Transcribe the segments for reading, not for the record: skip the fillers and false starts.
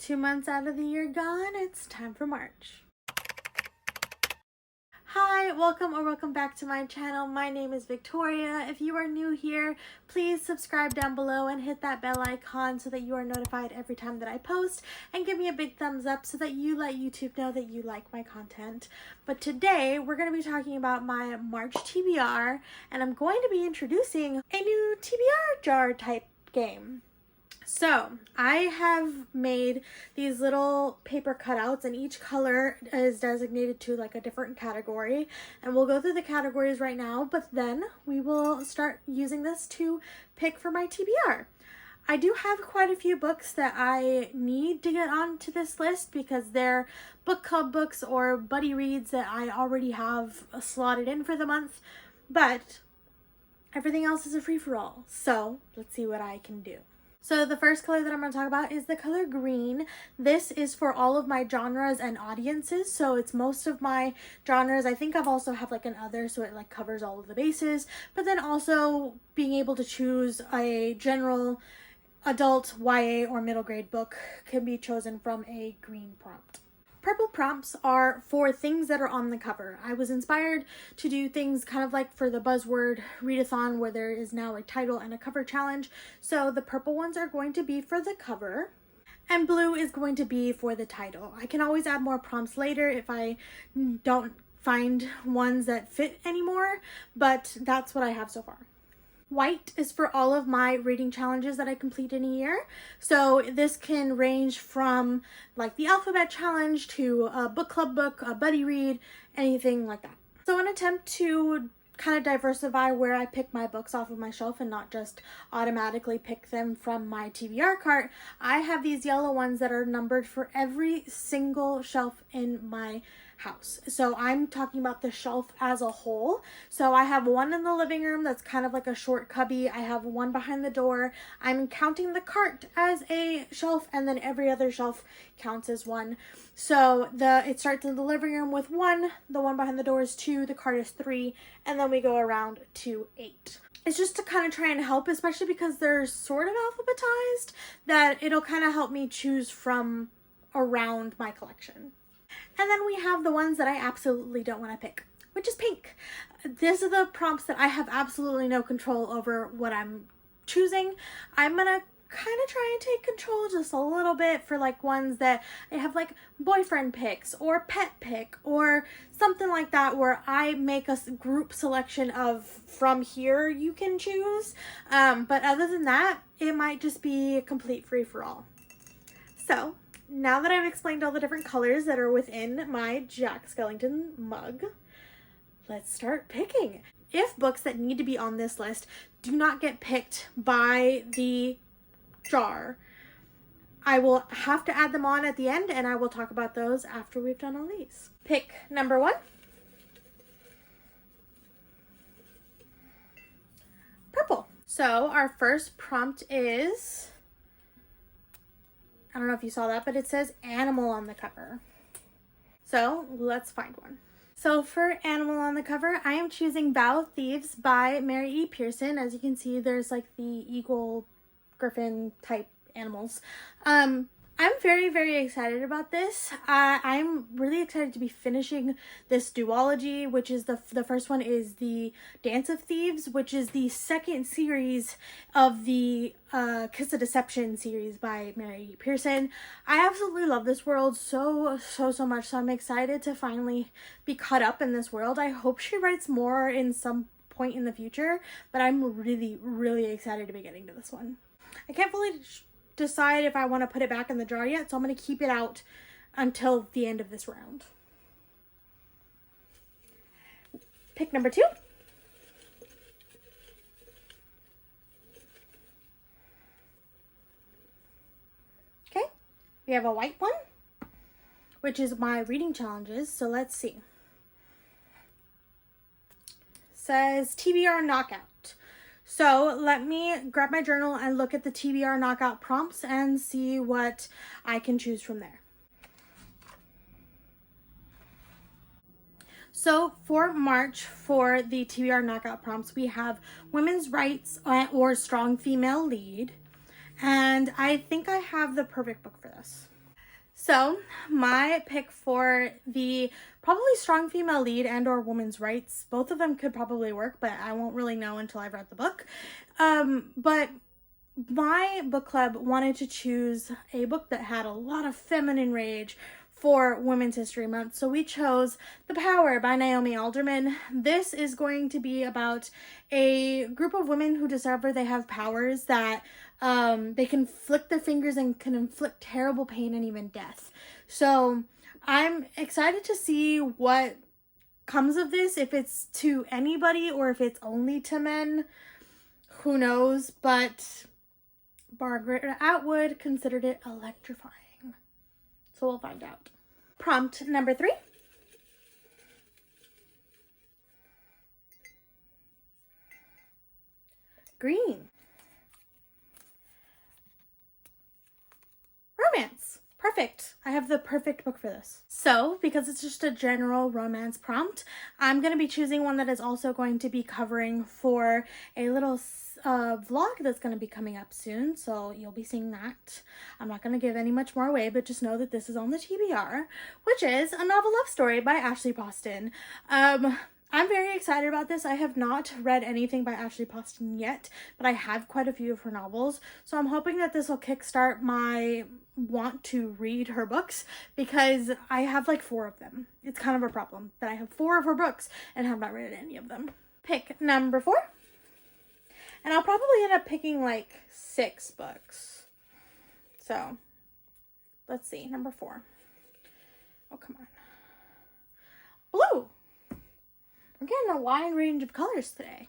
2 months out of the year gone, it's time for March. Hi, welcome back to my channel. My name is Victoria. If you are new here, please subscribe down below and hit that bell icon so that you are notified every time that I post, and give me a big thumbs up so that you let YouTube know that you like my content. But today we're going to be talking about my March TBR, and I'm going to be introducing a new TBR jar type game. So I have made these little paper cutouts, and each color is designated to like a different category, and we'll go through the categories right now, but then we will start using this to pick for my TBR. I do have quite a few books that I need to get onto this list because they're book club books or buddy reads that I already have slotted in for the month, but everything else is a free-for-all, so let's see what I can do. So the first color that I'm going to talk about is the color green. This is for all of my genres and audiences. So it's most of my genres. I think I've also have like an other, so it like covers all of the bases. But then also being able to choose a general adult YA or middle grade book can be chosen from a green prompt. Purple prompts are for things that are on the cover. I was inspired to do things kind of like for the buzzword readathon, where there is now a title and a cover challenge. So the purple ones are going to be for the cover, and blue is going to be for the title. I can always add more prompts later if I don't find ones that fit anymore, but that's what I have so far. White is for all of my reading challenges that I complete in a year. So this can range from like the alphabet challenge to a book club book, a buddy read, anything like that. So in an attempt to kind of diversify where I pick my books off of my shelf and not just automatically pick them from my TBR cart, I have these yellow ones that are numbered for every single shelf in my house. So I'm talking about the shelf as a whole. So I have one in the living room that's kind of like a short cubby. I have one behind the door. I'm counting the cart as a shelf, and then every other shelf counts as one. So it starts in the living room with 1, the one behind the door is 2, the cart is 3, and then we go around to 8. It's just to kind of try and help, especially because they're sort of alphabetized, that it'll kind of help me choose from around my collection. And then we have the ones that I absolutely don't want to pick, which is pink. These are the prompts that I have absolutely no control over what I'm choosing. I'm going to kind of try and take control just a little bit for like ones that I have like boyfriend picks or pet pick or something like that, where I make a group selection of from here you can choose. But other than that, it might just be a complete free-for-all. So now that I've explained all the different colors that are within my Jack Skellington mug, let's start picking. If books that need to be on this list do not get picked by the jar, I will have to add them on at the end, and I will talk about those after we've done all these. Pick number 1. Purple. So our first prompt is, I don't know if you saw that, but it says animal on the cover. So let's find one. So for animal on the cover, I am choosing Vow of Thieves by Mary E. Pearson. As you can see, there's like the eagle, griffin type animals. I'm very, very excited about this. I'm really excited to be finishing this duology, which is the first one is the Dance of Thieves, which is the second series of the Kiss of Deception series by Mary E. Pearson. I absolutely love this world so much, so I'm excited to finally be caught up in this world. I hope she writes more in some point in the future, but I'm really, really excited to be getting to this one. I can't fully decide if I want to put it back in the jar yet, so I'm going to keep it out until the end of this round. Pick number 2. Okay, we have a white one, which is my reading challenges, so let's see. Says TBR Knockout. So let me grab my journal and look at the TBR knockout prompts and see what I can choose from there. So for March, for the TBR knockout prompts, we have women's rights or strong female lead. And I think I have the perfect book for this. So my pick for the probably strong female lead and or women's rights, both of them could probably work, but I won't really know until I've read the book. But my book club wanted to choose a book that had a lot of feminine rage for Women's History Month. So we chose The Power by Naomi Alderman. This is going to be about a group of women who discover they have powers that they can flick their fingers and can inflict terrible pain and even death. So I'm excited to see what comes of this, if it's to anybody or if it's only to men. Who knows? But Margaret Atwood considered it electrifying. So we'll find out. Prompt number 3. Green. Romance. Perfect. I have the perfect book for this. So, because it's just a general romance prompt, I'm going to be choosing one that is also going to be covering for a little vlog that's going to be coming up soon. So you'll be seeing that. I'm not going to give any much more away, but just know that this is on the TBR, which is a novel love story by Ashley Poston. I'm very excited about this. I have not read anything by Ashley Poston yet, but I have quite a few of her novels. So I'm hoping that this will kickstart my want to read her books, because I have like 4 of them. It's kind of a problem that I have 4 of her books and have not read any of them. Pick number 4. And I'll probably end up picking like 6 books. So let's see. Number 4. Oh, come on. Blue. We're getting a wide range of colors today.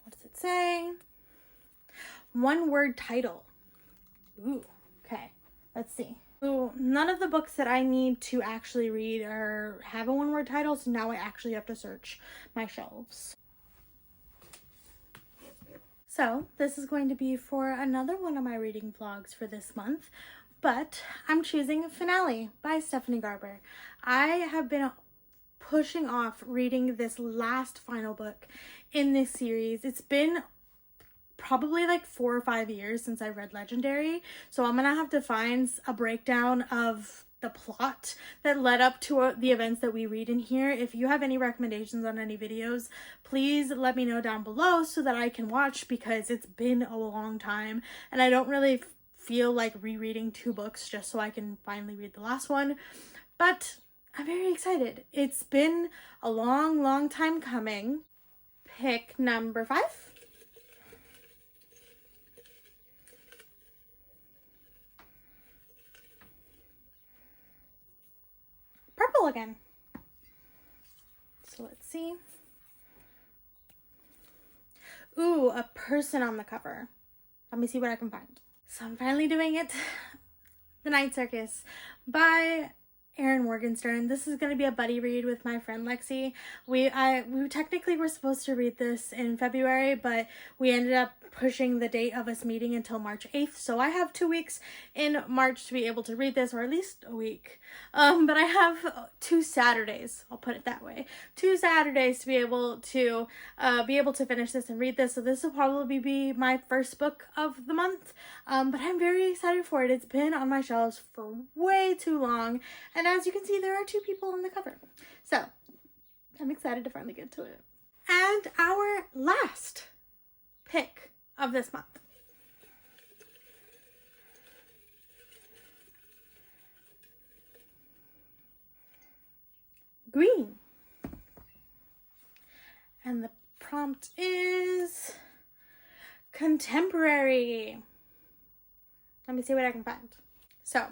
What does it say? 1-word title. Ooh, okay. Let's see. So none of the books that I need to actually read have a 1-word title, so now I actually have to search my shelves. So this is going to be for another one of my reading vlogs for this month, but I'm choosing Finale by Stephanie Garber. I have been pushing off reading this last final book in this series. It's been probably like 4 or 5 years since I read Legendary, so I'm gonna have to find a breakdown of the plot that led up to the events that we read in here. If you have any recommendations on any videos, please let me know down below so that I can watch, because it's been a long time and I don't really feel like rereading 2 books just so I can finally read the last one. But I'm very excited. It's been a long time coming. Pick number 5. Purple again. So let's see. Ooh, a person on the cover. Let me see what I can find. So I'm finally doing it. The Night Circus by Erin Morgenstern. This is going to be a buddy read with my friend Lexi. We technically were supposed to read this in February, but we ended up pushing the date of us meeting until March 8th. So I have 2 weeks in March to be able to read this, or at least a week. But I have 2 Saturdays, I'll put it that way. 2 Saturdays to be able to finish this and read this. So this will probably be my first book of the month. But I'm very excited for it. It's been on my shelves for way too long. And as you can see, there are 2 people on the cover. So I'm excited to finally get to it. And our last pick of this month. Green. And the prompt is contemporary. Let me see what I can find. So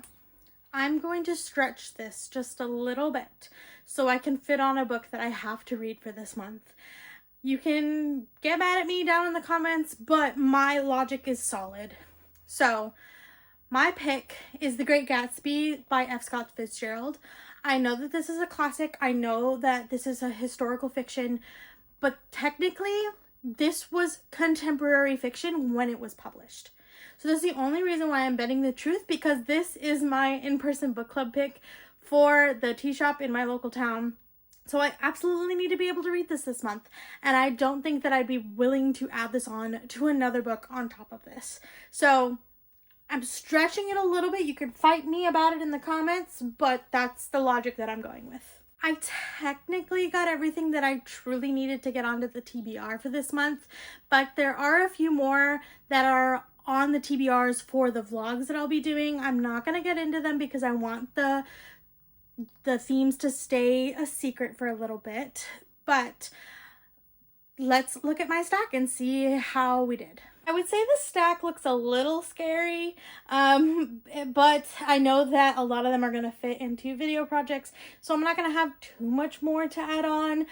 I'm going to stretch this just a little bit so I can fit on a book that I have to read for this month. You can get mad at me down in the comments, but my logic is solid. So my pick is The Great Gatsby by F. Scott Fitzgerald. I know that this is a classic. I know that this is a historical fiction, but technically this was contemporary fiction when it was published. So that's the only reason why I'm betting the truth, because this is my in-person book club pick for the tea shop in my local town. So I absolutely need to be able to read this month. And I don't think that I'd be willing to add this on to another book on top of this. So I'm stretching it a little bit. You can fight me about it in the comments, but that's the logic that I'm going with. I technically got everything that I truly needed to get onto the TBR for this month, but there are a few more that are on the TBRs for the vlogs that I'll be doing. I'm not going to get into them because I want the themes to stay a secret for a little bit, but let's look at my stack and see how we did. I would say the stack looks a little scary, but I know that a lot of them are going to fit into video projects, so I'm not going to have too much more to add on.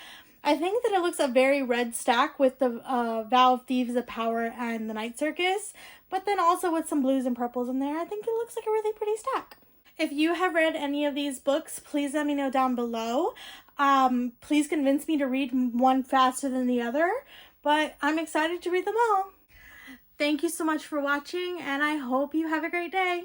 I think that it looks a very red stack with the Vow of Thieves, the Power, and the Night Circus, but then also with some blues and purples in there. I think it looks like a really pretty stack. If you have read any of these books, please let me know down below. Please convince me to read one faster than the other, but I'm excited to read them all. Thank you so much for watching, and I hope you have a great day.